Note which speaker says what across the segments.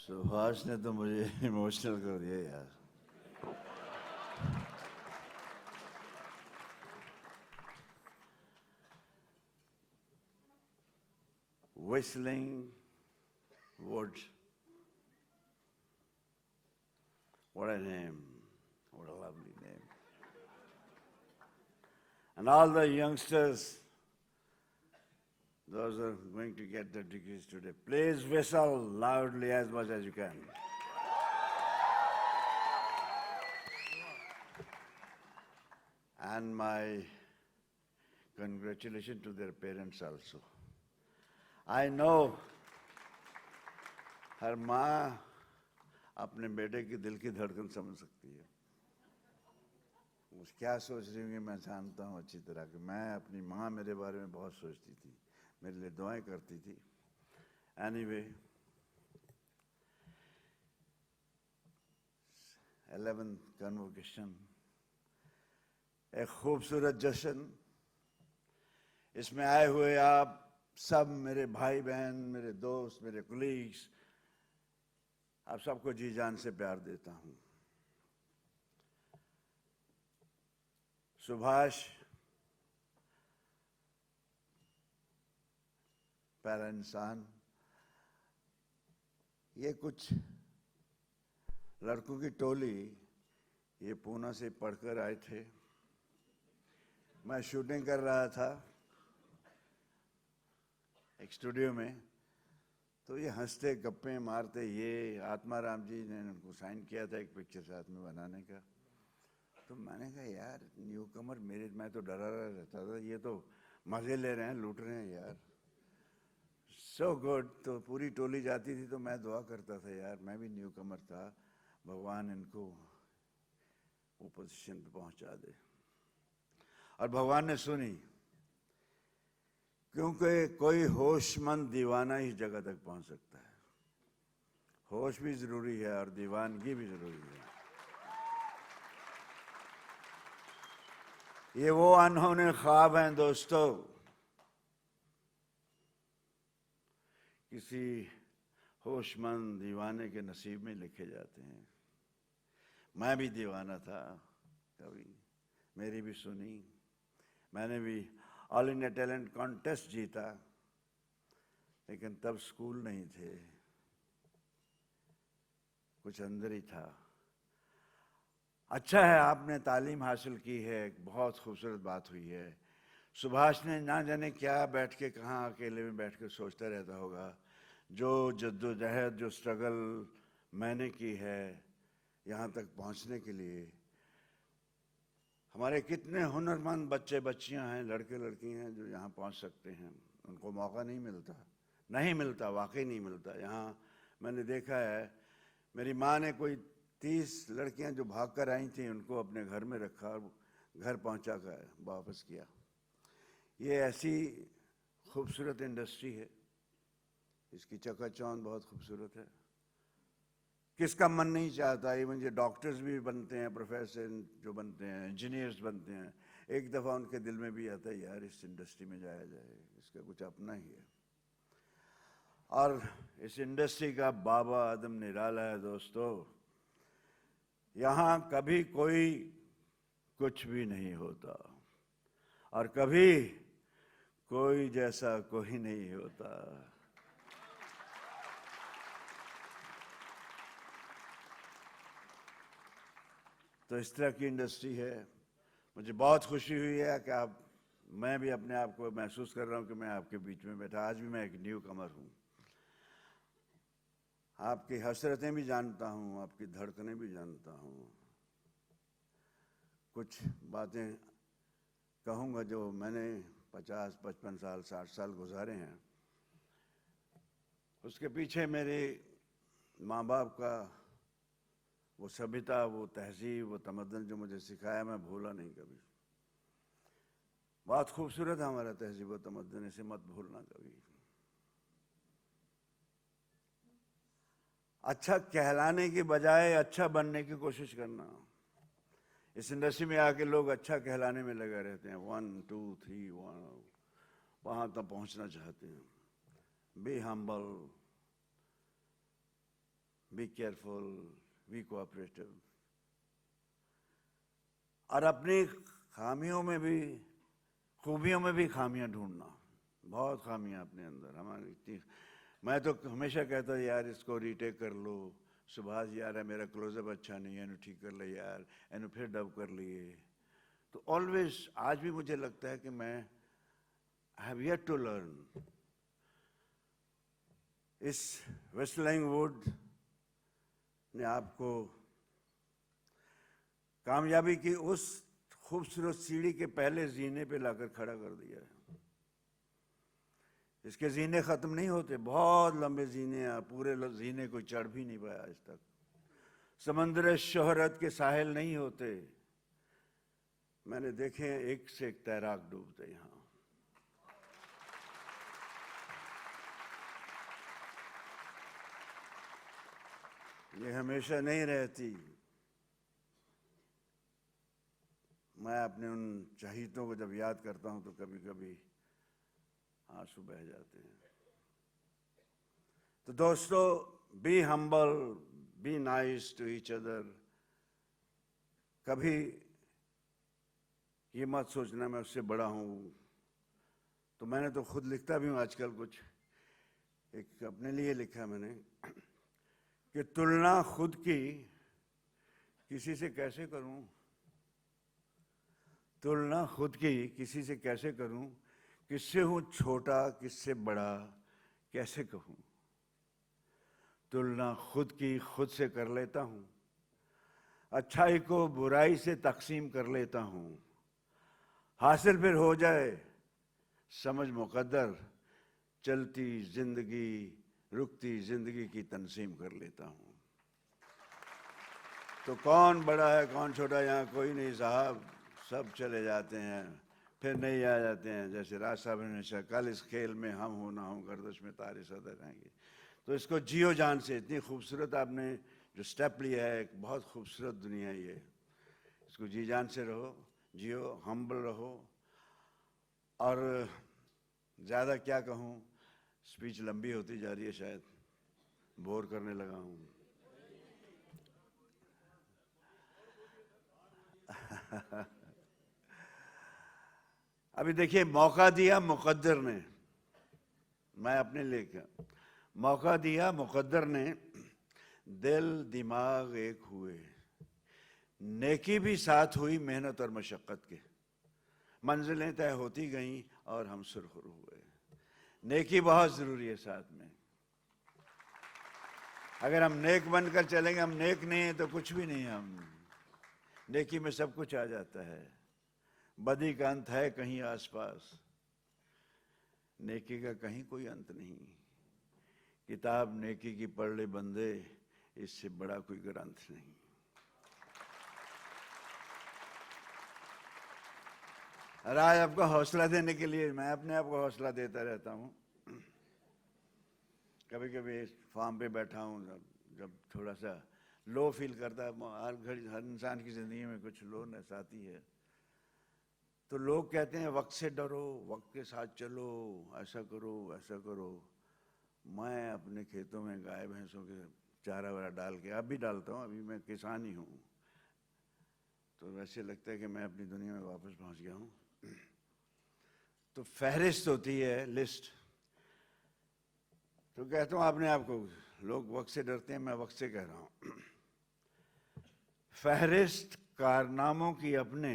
Speaker 1: सुभाष ने तो मुझे इमोशनल कर दिया यार। Whistling Woods. What a name. What a lovely name. And all the youngsters, those are going to get their degrees today, please whistle loudly as much as you can. And my congratulations to their parents also. I know हर माँ अपने बेटे की दिल की धड़कन समझ सकती है। वो क्या सोच रही होंगी मैं जानता हूँ अच्छी तरह कि मैं अपनी माँ मेरे बारे में बहुत सोचती थी, मेरे लिए दुआएं करती थी। Anyway, 11th convocation, एक खूबसूरत जश्न, इसमें आए हुए आप सब मेरे भाई बहन, मेरे दोस्त, मेरे कुलीग्स, आप सबको जी जान से प्यार देता हूं। सुभाष प्यारा इंसान, ये कुछ लड़कों की टोली ये पूना से पढ़कर आए थे। मैं शूटिंग कर रहा था एक स्टूडियो में, तो ये हंसते गप्पे मारते, ये आत्माराम जी ने उनको साइन किया था एक पिक्चर साथ में बनाने का। तो मैंने कहा यार न्यू कमर, मैं तो डरा रहता था, ये तो मजे ले रहे हैं, लूट रहे हैं यार, सो गुड। तो पूरी टोली जाती थी तो मैं दुआ करता था यार मैं भी न्यू कमर था, भगवान इनको वो पोजीशन पे पहुंचा दे। और भगवान ने सुनी, क्योंकि कोई होशमंद दीवाना ही जगह तक पहुंच सकता है। होश भी जरूरी है और दीवानगी भी जरूरी है। ये वो अनहोने ख्वाब हैं दोस्तों, किसी होशमंद दीवाने के नसीब में लिखे जाते हैं। मैं भी दीवाना था कभी, मेरी भी सुनी। मैंने भी ऑल इंडिया टैलेंट कॉन्टेस्ट जीता, लेकिन तब स्कूल नहीं थे, कुछ अंदर ही था। अच्छा है आपने तालीम हासिल की है, बहुत खूबसूरत बात हुई है। सुभाष ने ना जाने क्या बैठ के कहाँ अकेले में बैठ के सोचता रहता होगा, जो जद्दोजहद, जो स्ट्रगल मैंने की है यहाँ तक पहुँचने के लिए। हमारे कितने हुनरमंद बच्चे बच्चियाँ हैं, लड़के लड़की हैं जो यहाँ पहुँच सकते हैं, उनको मौका नहीं मिलता, वाकई नहीं मिलता। यहाँ मैंने देखा है, मेरी माँ ने कोई 30 लड़कियाँ जो भाग कर आई थी उनको अपने घर में रखा और घर पहुँचा कर वापस किया। ये ऐसी खूबसूरत इंडस्ट्री है, इसकी चकाचौंध बहुत खूबसूरत है। किसका मन नहीं चाहता, इवन ये डॉक्टर्स भी बनते हैं, प्रोफेसर जो बनते हैं, इंजीनियर्स बनते हैं, एक दफ़ा उनके दिल में भी आता है यार इस इंडस्ट्री में जाया जाए, इसका कुछ अपना ही है। और इस इंडस्ट्री का बाबा आदम निराला है दोस्तों। यहाँ कभी कोई कुछ भी नहीं होता और कभी कोई जैसा कोई नहीं होता। तो इस तरह की इंडस्ट्री है। मुझे बहुत खुशी हुई है कि मैं भी अपने आप को महसूस कर रहा हूँ कि मैं आपके बीच में बैठा। आज भी मैं एक न्यू कमर हूँ, आपकी हसरतें भी जानता हूँ, आपकी धड़कनें भी जानता हूँ। कुछ बातें कहूँगा जो मैंने 50, 55 साल, 60 साल गुजारे हैं, उसके पीछे मेरे माँ बाप का वो सभ्यता, वो तहजीब, वो तमद्दुन जो मुझे सिखाया, मैं भूला नहीं कभी। बहुत खूबसूरत है हमारा तहजीब व तमद्दुन, इसे मत भूलना कभी। अच्छा कहलाने की बजाय अच्छा बनने की कोशिश करना। इस इंडस्ट्री में आके लोग अच्छा कहलाने में लगे रहते हैं, 1 2 3 वहाँ तक पहुँचना चाहते हैं। Be humble, be careful, be cooperative. और अपनी खामियों में भी, खूबियों में भी खामियां ढूंढना। बहुत खामियां अपने अंदर हमारी इतनी। मैं तो हमेशा कहता यार इसको रीटेक कर लो, सुभाष यार है मेरा क्लोजअप अच्छा नहीं है, इन्हें ठीक कर ले यार, इन्हें फिर डब कर लिए। तो ऑलवेज आज भी मुझे लगता है कि मैं I have yet to learn. इस व्हिस्टलिंग वुड ने आपको कामयाबी की उस खूबसूरत सीढ़ी के पहले जीने पे लाकर खड़ा कर दिया है। इसके जीने खत्म नहीं होते, बहुत लंबे जीने हैं, पूरे जीने कोई चढ़ भी नहीं पाया आज तक। समंदर शोहरत के साहिल नहीं होते, मैंने देखे एक से एक तैराक डूबते यहां। ये हमेशा नहीं रहती। मैं अपने उन शहीदों को जब याद करता हूं तो कभी कभी आंसू बह जाते हैं। तो दोस्तों, be humble, be nice to each other. कभी ये मत सोचना मैं उससे बड़ा हूं। तो मैंने तो खुद लिखता भी हूं आजकल, कुछ एक अपने लिए लिखा मैंने कि तुलना खुद की किसी से कैसे करूं, तुलना खुद की किसी से कैसे करूं, किससे हूं छोटा किससे बड़ा कैसे कहूं। तुलना खुद की खुद से कर लेता हूं, अच्छाई को बुराई से तकसीम कर लेता हूं। हासिल फिर हो जाए समझ मुकद्दर, चलती जिंदगी रुकती जिंदगी की तंसीम कर लेता हूं। तो कौन बड़ा है कौन छोटा, यहां कोई नहीं साहब, सब चले जाते हैं फिर नहीं आ जाते हैं। जैसे राज साहब ने हमेशा, कल इस खेल में हम हो ना हो, गर्दिश में तारे सदा रहेंगे। तो इसको जियो जान से। इतनी खूबसूरत आपने जो स्टेप लिया है, एक बहुत खूबसूरत दुनिया है ये। इसको जी जान से रहो, जियो, हम्बल रहो। और ज़्यादा क्या कहूँ, स्पीच लंबी होती जा रही है, शायद बोर करने लगा हूँ। अभी देखिए, मौका दिया मुकद्दर ने, मैं अपने लिए क्या, मौका दिया मुकद्दर ने, दिल दिमाग एक हुए, नेकी भी साथ हुई मेहनत और मशक्क़त के, मंजिलें तय होती गईं और हम सुरखरू हुए। नेकी बहुत ज़रूरी है साथ में। अगर हम नेक बनकर चलेंगे, हम नेक नहीं हैं तो कुछ भी नहीं। हम नेकी में सब कुछ आ जाता है। बदी का अंत है कहीं आसपास, नेकी का कहीं कोई अंत नहीं। किताब नेकी की पढ़ ले बंदे, इससे बड़ा कोई ग्रंथ नहीं। और आज आपको हौसला देने के लिए मैं अपने आप को हौसला देता रहता हूँ। कभी कभी फार्म पे बैठा हूँ, जब थोड़ा सा लो फील करता है, हर घड़ी हर इंसान की ज़िंदगी में कुछ लोनेस आती है, तो लोग कहते हैं वक्त से डरो, वक्त के साथ चलो, ऐसा करो ऐसा करो। मैं अपने खेतों में गाय भैंसों के चारा वारा डाल के, अब भी डालता हूँ, अभी मैं किसान ही हूँ, तो वैसे लगता है कि मैं अपनी दुनिया में वापस पहुँच गया हूँ। तो फहरिस्त होती है, लिस्ट। तो कहता हूँ अपने आप को, लोग वक्त से डरते हैं, मैं वक्त से कह रहा हूँ। फहरिस्त कारनामों की अपने,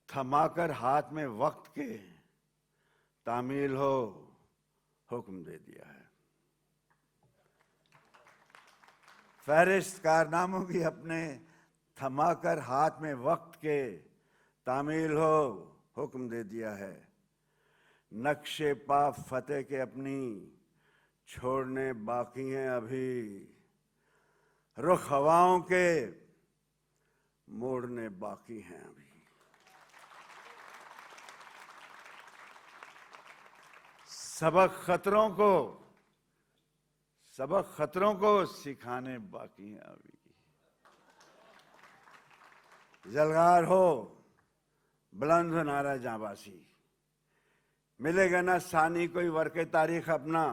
Speaker 1: थमाकर हाथ में वक्त के, तामील हो हुक्म दे दिया है। फहरिस्त कारनामों की अपने, थमाकर हाथ में वक्त के, तामील हो हुक्म दे दिया है। नक्शे पा फतेह के अपनी, छोड़ने बाकी हैं अभी, रुख हवाओं के मोड़ने बाकी हैं अभी। सबक खतरों को सिखाने बाकी हैं अभी। जलगार हो बुलंद हो नारा जाबासी, मिलेगा ना सानी कोई वर्के तारीख अपना,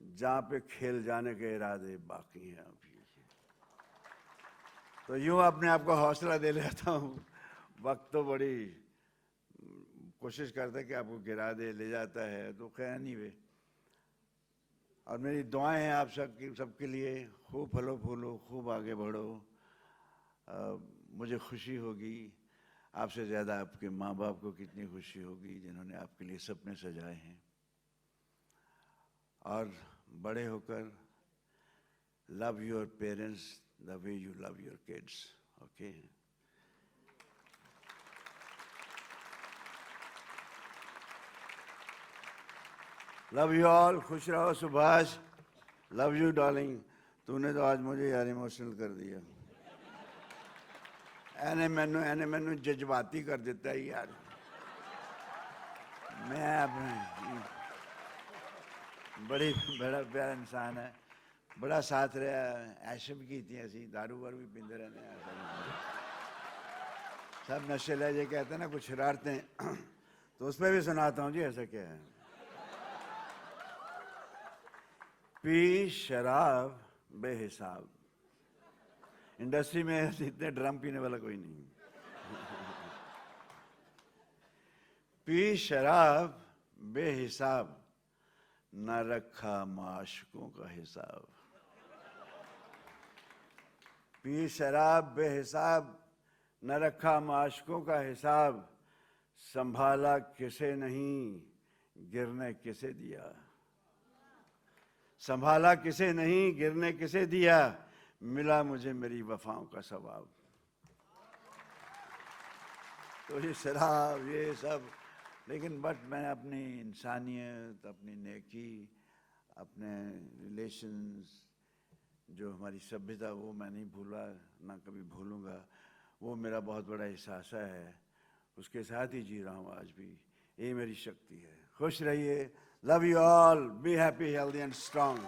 Speaker 1: जहां पे खेल जाने के इरादे बाकी हैं अभी। तो यूं अपने आप को हौसला दे लेता हूं। वक्त तो बड़ी कोशिश करता है कि आपको गिरा दे, ले जाता है, तो खैर एनीवे। और मेरी दुआएं हैं आप सबके लिए, खूब फलो फूलो, खूब आगे बढ़ो। मुझे खुशी होगी, आपसे ज़्यादा आपके माँ बाप को कितनी खुशी होगी जिन्होंने आपके लिए सपने सजाए हैं। और बड़े होकर love your parents the way you love your kids, okay. Love you all, खुश रहो। Subhash, love you darling. तूने तो आज मुझे यार इमोशनल कर दिया। एने मैनू जज्बाती कर दिता है यार। मैं अपने बड़ा प्यारा इंसान है, बड़ा साथ रहा, ऐश भी की थी, ऐसी दारू वारू भी पीते रहने, सब नशे ले जे कहते हैं ना कुछ शरारतें, तो उसमें भी सुनाता हूँ जी ऐसा क्या है। पी शराब बेहिसाब, इंडस्ट्री में इतने ड्रम पीने वाला कोई नहीं। पी शराब बेहिसाब, न रखा माशकों का हिसाब। पी शराब बेहिसाब, न रखा माशकों का हिसाब, संभाला किसे नहीं, गिरने किसे दिया। संभाला किसे नहीं, गिरने किसे दिया, मिला मुझे मेरी वफाओं का सवाब। तो ये शराब ये सब, लेकिन बट मैं अपनी इंसानियत, अपनी नेकी, अपने रिलेशंस, जो हमारी सभ्यता, वो मैं नहीं भूला, ना कभी भूलूंगा। वो मेरा बहुत बड़ा एहसास है, उसके साथ ही जी रहा हूँ आज भी। ये मेरी शक्ति है। खुश रहिए। Love you all, be happy, healthy and strong.